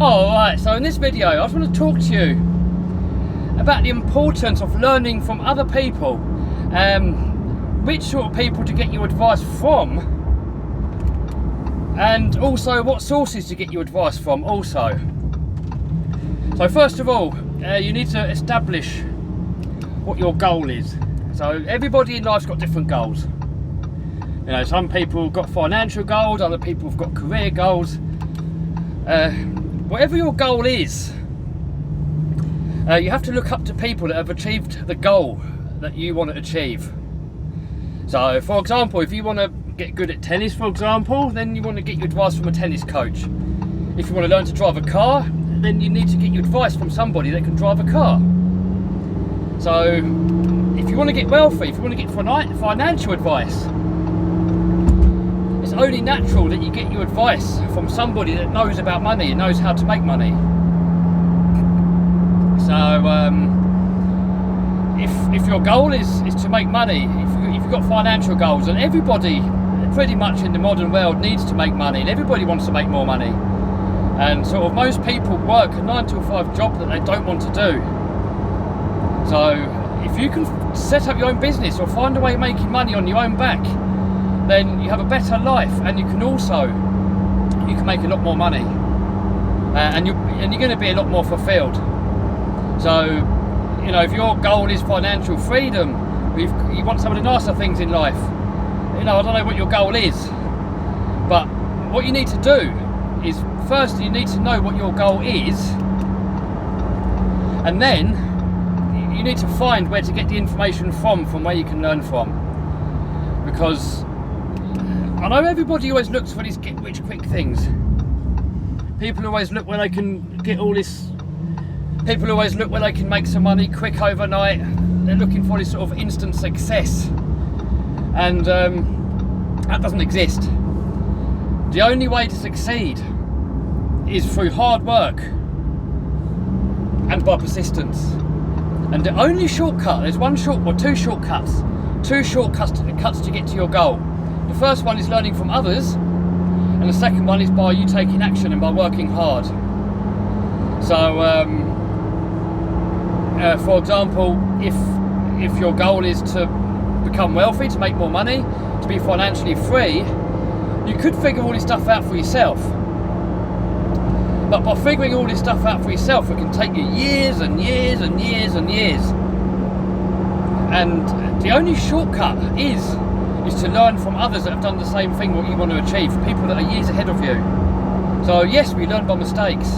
Alright, so in this video I just want to talk to you about the importance of learning from other people, which sort of people to get your advice from, and also what sources to get your advice from also. So first of all, you need to establish what your goal is. So everybody in life's got different goals. You know, some people have got financial goals, other people have got career goals. Whatever your goal is, you have to look up to people that have achieved the goal that you want to achieve. So for example, if you want to get good at tennis, for example, then you want to get your advice from a tennis coach. If you want to learn to drive a car, then you need to get your advice from somebody that can drive a car. So if you want to get wealthy, if you want to get financial advice, it's only natural that you get your advice from somebody that knows about money and knows how to make money. So if your goal is to make money, if you've got financial goals, and everybody pretty much in the modern world needs to make money, and everybody wants to make more money, and sort of most people work a 9 to 5 job that they don't want to do. So if you can set up your own business or find a way of making money on your own back, then you have a better life, and you can make a lot more money, and you're going to be a lot more fulfilled. So, you know, if your goal is financial freedom, you want some of the nicer things in life, you know, I don't know what your goal is, but what you need to do is first you need to know what your goal is, and then you need to find where to get the information from where you can learn from. Because I know everybody always looks for these get-rich-quick things. People always look where they can get all this. People always look where they can make some money quick overnight. They're looking for this sort of instant success, and that doesn't exist. The only way to succeed is through hard work and by persistence. And the only shortcut, there's two shortcuts to get to your goal. The first one is learning from others, and the second one is by you taking action and by working hard. So, for example, if your goal is to become wealthy, to make more money, to be financially free, you could figure all this stuff out for yourself. But by figuring all this stuff out for yourself, it can take you years and years and years and years. And the only shortcut is to learn from others that have done the same thing what you want to achieve, people that are years ahead of you. So yes, we learn by mistakes,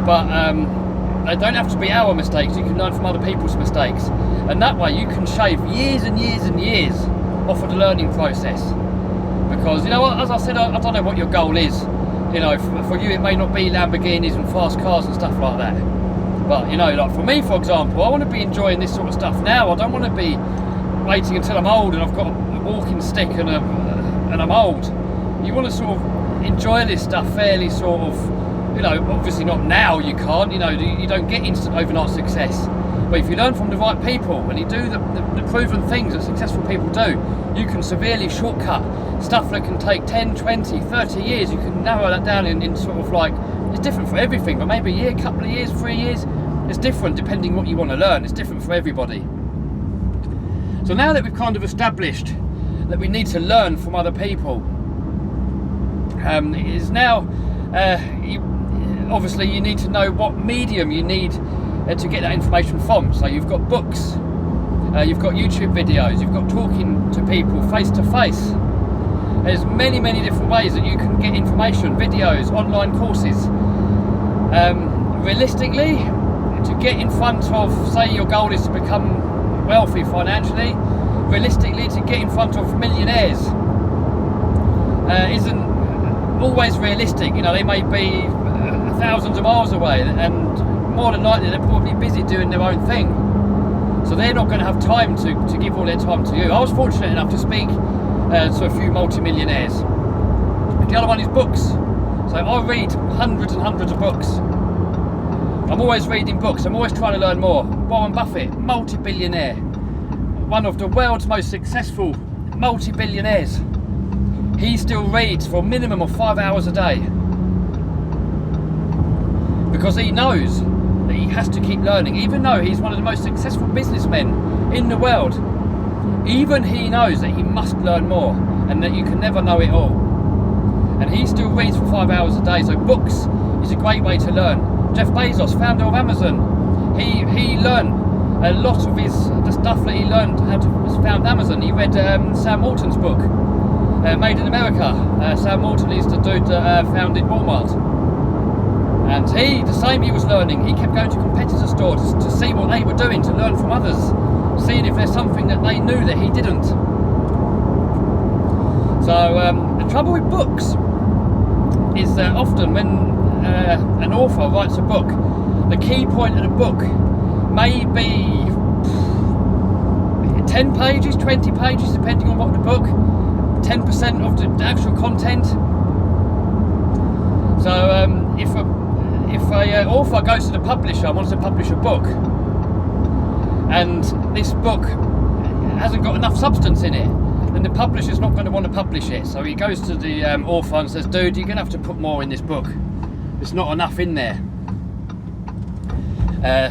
but they don't have to be our mistakes. You can learn from other people's mistakes, and that way you can shave years and years and years off of the learning process. Because, you know what, as I said, I don't know what your goal is. You know, for you it may not be Lamborghinis and fast cars and stuff like that, but you know, like for me, for example, I want to be enjoying this sort of stuff now. I don't want to be waiting until I'm old and I've got a walking stick and I'm old. You want to sort of enjoy this stuff fairly sort of, you know, obviously not now, you can't, you know, you don't get instant overnight success. But if you learn from the right people and you do the proven things that successful people do, you can severely shortcut stuff that can take 10, 20, 30 years. You can narrow that down in sort of like, it's different for everything, but maybe a year, couple of years, 3 years, it's different depending what you want to learn. It's different for everybody. So now that we've kind of established that we need to learn from other people, it is now, obviously you need to know what medium you need to get that information from. So you've got books, you've got YouTube videos, you've got talking to people face to face. There's many different ways that you can get information, videos, online courses. Realistically, to get in front of, say your goal is to become wealthy financially, realistically to get in front of millionaires isn't always realistic. You know, they may be thousands of miles away, and more than likely they're probably busy doing their own thing, so they're not going to have time to give all their time to you. I was fortunate enough to speak to a few multi-millionaires. The other one is books. So I read hundreds and hundreds of books. I'm always reading books, I'm always trying to learn more. Warren Buffett, multi-billionaire, one of the world's most successful multi-billionaires. He still reads for a minimum of 5 hours a day. because he knows that he has to keep learning. Even though he's one of the most successful businessmen in the world, even he knows that he must learn more and that you can never know it all. And he still reads for 5 hours a day, so books is a great way to learn. Jeff Bezos, founder of Amazon, he learned a lot of the stuff that he learned how to found Amazon. He read Sam Walton's book, Made in America. Sam Walton is the dude that founded Walmart. And he was learning. He kept going to competitor stores to see what they were doing, to learn from others, seeing if there's something that they knew that he didn't. So the trouble with books is that often when an author writes a book, the key point of the book may be 10 pages, 20 pages, depending on what the book, 10% of the actual content. So if a author goes to the publisher and wants to publish a book, and this book hasn't got enough substance in it, then the publisher's not going to want to publish it. So he goes to the author and says, dude, you're going to have to put more in this book. There's not enough in there.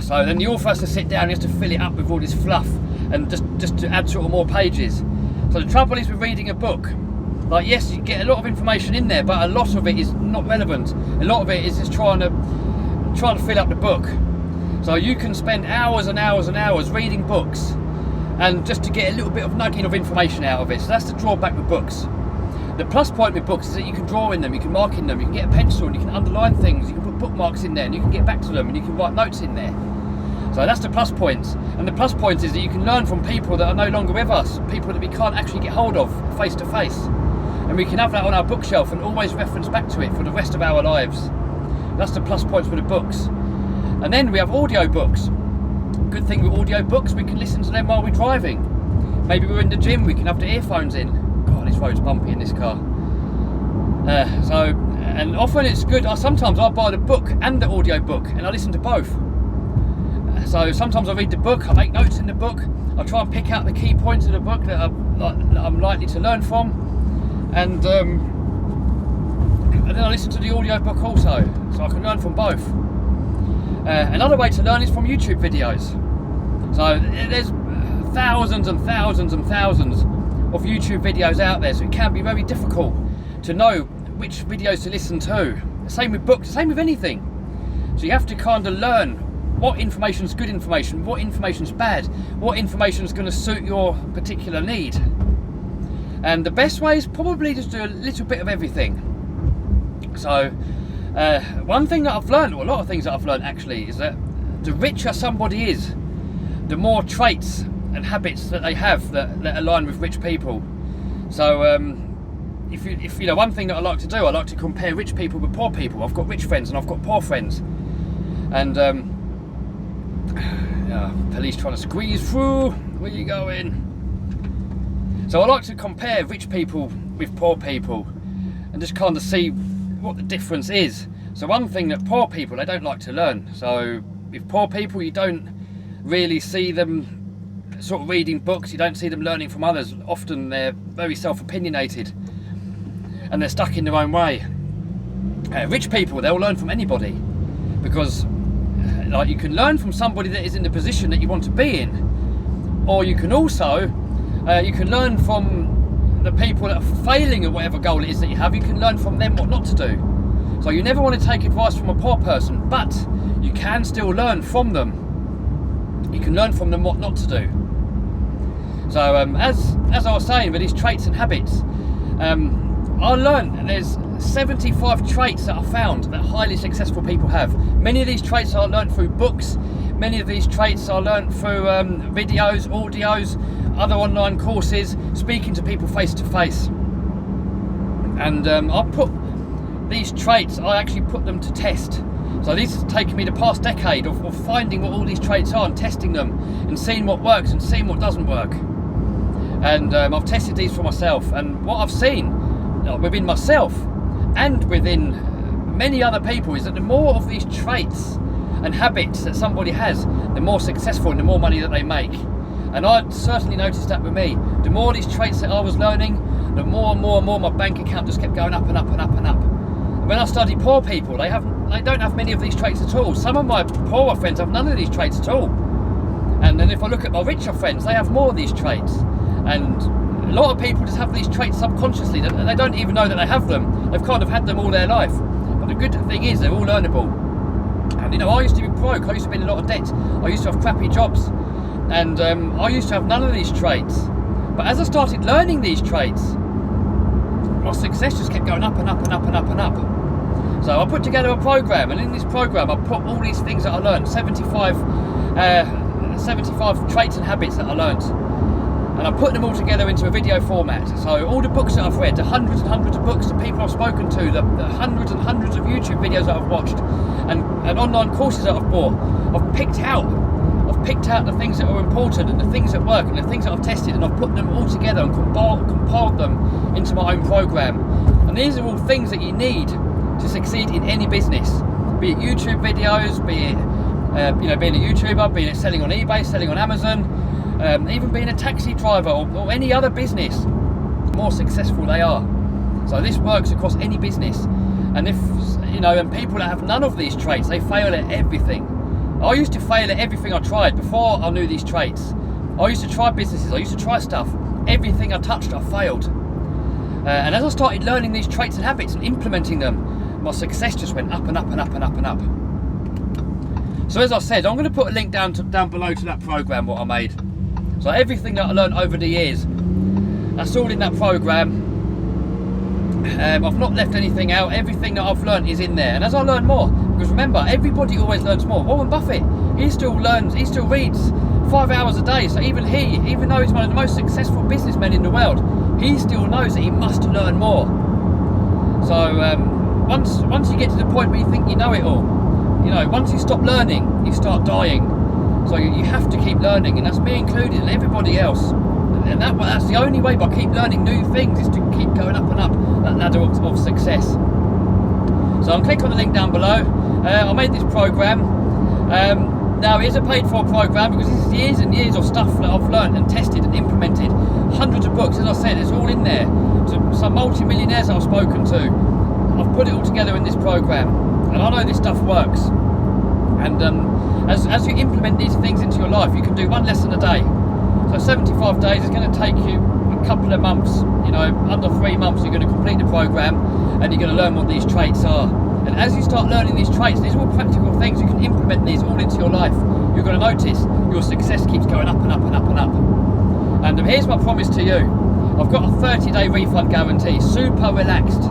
So then the author has to sit down, he has to fill it up with all this fluff and just to add sort of more pages. So the trouble is with reading a book, like, yes, you get a lot of information in there, but a lot of it is not relevant. A lot of it is just trying to fill up the book. So you can spend hours and hours and hours reading books and just to get a little bit of nugging of information out of it. So that's the drawback with books. The plus point with books is that you can draw in them, you can mark in them, you can get a pencil and you can underline things, you can put bookmarks in there and you can get back to them and you can write notes in there. So that's the plus points. And the plus point is that you can learn from people that are no longer with us, people that we can't actually get hold of face to face. And we can have that on our bookshelf and always reference back to it for the rest of our lives. That's the plus points for the books. And then we have audiobooks. Good thing with audiobooks, we can listen to them while we're driving. Maybe we're in the gym, we can have the earphones in. God, this road's bumpy in this car. And often it's good. Sometimes I buy the book and the audiobook and I listen to both. So sometimes I read the book, I make notes in the book, I try and pick out the key points of the book that I'm likely to learn from. And then I listen to the audiobook also, so I can learn from both. Another way to learn is from YouTube videos. So there's thousands and thousands and thousands of YouTube videos out there, so it can be very difficult to know which videos to listen to. Same with books, same with anything. So you have to kind of learn what information's good information, what information's bad, what information's going to suit your particular need. And the best way is probably just do a little bit of everything. So one thing that I've learned, or a lot of things that I've learned actually, is that the richer somebody is, the more traits and habits that they have that align with rich people. So if you know, one thing that I like to do, I like to compare rich people with poor people. I've got rich friends and I've got poor friends. And police trying to squeeze through. Where you going? So I like to compare rich people with poor people and just kind of see what the difference is. So one thing that poor people, they don't like to learn. So with poor people, you don't really see them sort of reading books, you don't see them learning from others. Often they're very self-opinionated and they're stuck in their own way. Rich people, they'll learn from anybody, because like, you can learn from somebody that is in the position that you want to be in, or you can also you can learn from the people that are failing at whatever goal it is that you have. You can learn from them what not to do. So you never want to take advice from a poor person, but you can still learn from them. You can learn from them what not to do. So as I was saying, with these traits and habits, I learned, and there's 75 traits that I found that highly successful people have. Many of these traits I learned through books, many of these traits I learned through videos, audios, other online courses, speaking to people face to face. And I put these traits, I actually put them to test. So this has taken me the past decade of finding what all these traits are and testing them and seeing what works and seeing what doesn't work. And I've tested these for myself, and what I've seen within myself and within many other people is that the more of these traits and habits that somebody has, the more successful and the more money that they make. And I certainly noticed that with me. The more of these traits that I was learning, the more and more and more my bank account just kept going up and up and up and up. When I study poor people, they don't have many of these traits at all. Some of my poorer friends have none of these traits at all. And then if I look at my richer friends, they have more of these traits. And a lot of people just have these traits subconsciously. They don't even know that they have them. They've kind of had them all their life. But the good thing is they're all learnable. And you know, I used to be broke. I used to be in a lot of debt. I used to have crappy jobs. And I used to have none of these traits. But as I started learning these traits, my success just kept going up and up and up and up and up. So I put together a program, and in this program I put all these things that I learned, 75 traits and habits that I learned, and I put them all together into a video format. So all the books that I've read, the hundreds and hundreds of books, the people I've spoken to, the hundreds and hundreds of YouTube videos that I've watched, and online courses that I've bought, I've picked out the things that are important and the things that work and the things that I've tested, and I've put them all together and compiled them into my own program. And these are all things that you need to succeed in any business, be it YouTube videos, be it being a YouTuber, being it selling on eBay, selling on Amazon, even being a taxi driver or any other business. The more successful they are. So this works across any business. And if and people that have none of these traits, they fail at everything. I used to fail at everything I tried before I knew these traits. I used to try businesses, I used to try stuff. Everything I touched, I failed. And as I started learning these traits and habits and implementing them, my success just went up and up and up and up and up. So as I said, I'm going to put a link down below to that program what I made. So everything that I learned over the years, that's all in that program. I've not left anything out. Everything that I've learned is in there. And as I learn more, because remember, everybody always learns more. Warren Buffett, he still reads 5 hours a day. So even though he's one of the most successful businessmen in the world, he still knows that he must learn more. So once you get to the point where you think you know it all, once you stop learning, you start dying. So you have to keep learning, and that's me included, and everybody else. And that's the only way, by keep learning new things, is to keep going up and up that ladder of success. So I'll click on the link down below. I made this program. Now it is a paid for program, because this is years and years of stuff that I've learned and tested and implemented. Hundreds of books, as I said, it's all in there. Some multi-millionaires I've spoken to, I've put it all together in this program, and I know this stuff works. And as you implement these things into your life, you can do one lesson a day. So 75 days is going to take you a couple of months. Under 3 months you're going to complete the program, and you're going to learn what these traits are. And as you start learning these traits, these are all practical things. You can implement these all into your life. You're going to notice your success keeps going up and up and up and up. And here's my promise to you. I've got a 30-day refund guarantee, super relaxed.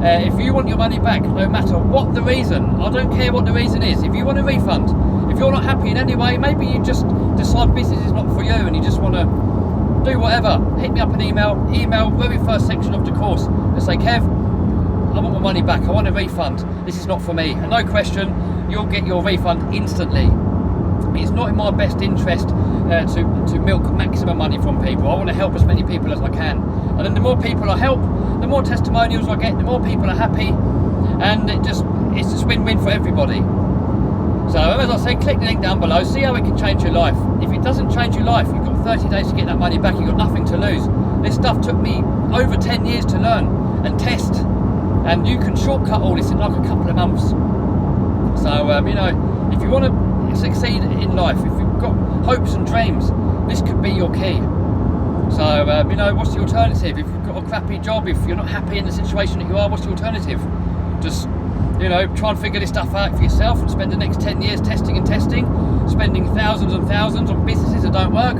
If you want your money back, no matter what the reason, I don't care what the reason is. If you want a refund, if you're not happy in any way, maybe you just decide business is not for you and you just want to do whatever, hit me up an email, very first section of the course, and say, Kev, I want my money back, I want a refund, this is not for me. And no question, you'll get your refund instantly. It's not in my best interest to milk maximum money from people. I want to help as many people as I can. And then the more people I help, the more testimonials I get, the more people are happy, and it's just win-win for everybody. So as I say, click the link down below, see how it can change your life. If it doesn't change your life, you've got 30 days to get that money back, you've got nothing to lose. This stuff took me over 10 years to learn and test, and you can shortcut all this in like a couple of months. So if you want to succeed in life, if you've got hopes and dreams, this could be your key. So what's the alternative? If you've got a crappy job, if you're not happy in the situation that you are, what's the alternative? Just try and figure this stuff out for yourself and spend the next 10 years testing, spending thousands and thousands on businesses that don't work,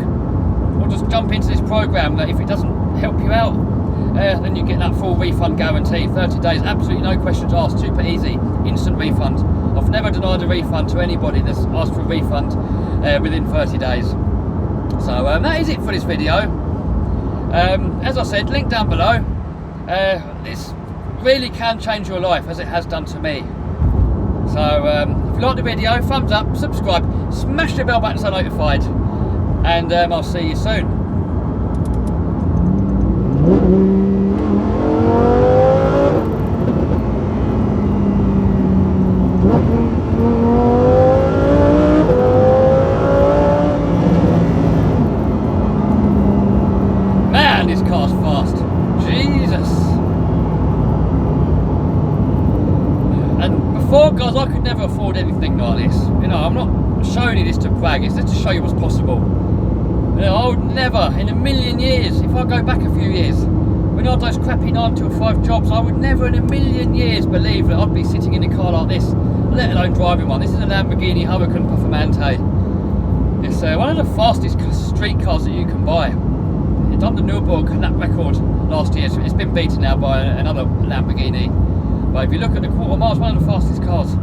or just jump into this program that if it doesn't help you out, then you get that full refund guarantee, 30 days, absolutely no questions asked, super easy, instant refund. I've never denied a refund to anybody that's asked for a refund within 30 days. So that is it for this video. As I said, link down below. This really can change your life, as it has done to me. So if you like the video, thumbs up, subscribe, smash the bell button so notified, and I'll see you soon. Man, this car's fast. Jesus. guys, I could never afford anything like this. You know, I'm not showing you this to brag, it's just to show you what's possible. You know, I would never, in a million years, if I go back a few years, when I had those crappy 9 to 5 jobs, I would never in a million years believe that I'd be sitting in a car like this, let alone driving one. This is a Lamborghini Huracan Performante. It's one of the fastest street cars that you can buy. It done the Nürburgring lap record last year, so it's been beaten now by another Lamborghini. But if you look at the quarter mile, it's one of the fastest cars.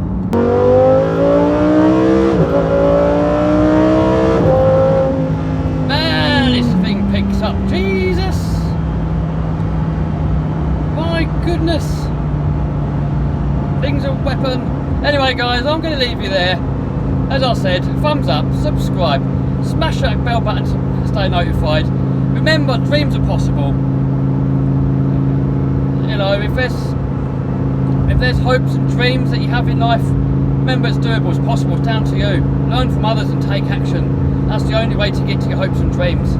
Man, this thing picks up. Jesus! My goodness! Thing's a weapon. Anyway guys, I'm going to leave you there. As I said, thumbs up, subscribe, smash that bell button to stay notified. Remember, dreams are possible. You know, if there's hopes and dreams that you have in life, remember it's doable, it's possible, it's down to you. Learn from others and take action. That's the only way to get to your hopes and dreams.